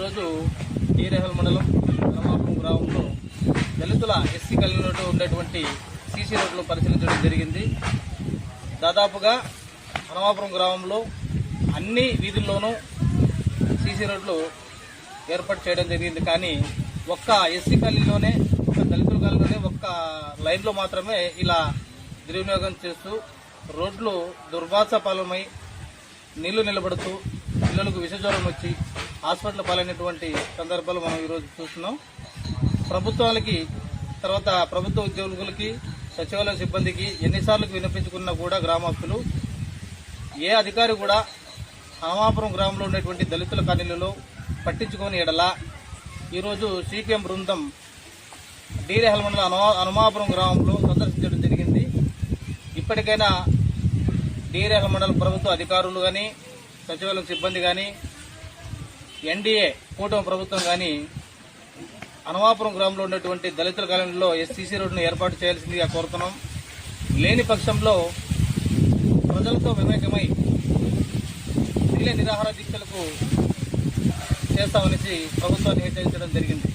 ఈరోజు టీరేహల్ మండలం హనుమాపురం గ్రామంలో దళితుల ఎస్సీ కాలనీలో ఉండేటువంటి సీసీ రోడ్లు పరిశీలించడం జరిగింది. దాదాపుగా హనుమాపురం గ్రామంలో అన్ని వీధుల్లోనూ సీసీ రోడ్లు ఏర్పాటు చేయడం జరిగింది. కానీ ఒక్క ఎస్సీ కాలనీలోనే, ఒక దళితుల కాలనీలోనే ఒక్క లైన్లో మాత్రమే ఇలా దుర్వినియోగం చేస్తూ రోడ్లు దుర్వాసపాలమై నీళ్లు నిలబడుతూ పిల్లలకు విషజ్వరం వచ్చి హాస్పిటల్ పాలైనటువంటి సందర్భాలు మనం ఈరోజు చూస్తున్నాం. ప్రభుత్వాలకి, తర్వాత ప్రభుత్వ ఉద్యోగులకి, సచివాలయ సిబ్బందికి ఎన్నిసార్లు వినిపించుకున్నా కూడా గ్రామస్తులు ఏ అధికారి కూడా హనుమాపురం గ్రామంలో ఉండేటువంటి దళితుల కాలనీలలో పట్టించుకొని ఎడలా ఈరోజు సిపిఎం బృందం టీరేహల్ మండలం హనుమాపురం గ్రామంలో సందర్శించడం జరిగింది. ఇప్పటికైనా టీరేహల్ మండలం ప్రభుత్వ అధికారులు కానీ, సచివాలయం సిబ్బంది కానీ, ఎన్డీఏ కూటమి ప్రభుత్వం కానీ హనుమాపురం గ్రామంలో ఉన్నటువంటి దళితుల కాలనీలో ఎస్సీసీ రోడ్డును ఏర్పాటు చేయాల్సిందిగా కోరుతున్నాం. లేని పక్షంలో ప్రజలతో వివేకమై నిరాహార దీక్షలకు చేస్తామనేసి ప్రభుత్వాన్ని హెచ్చరించడం జరిగింది.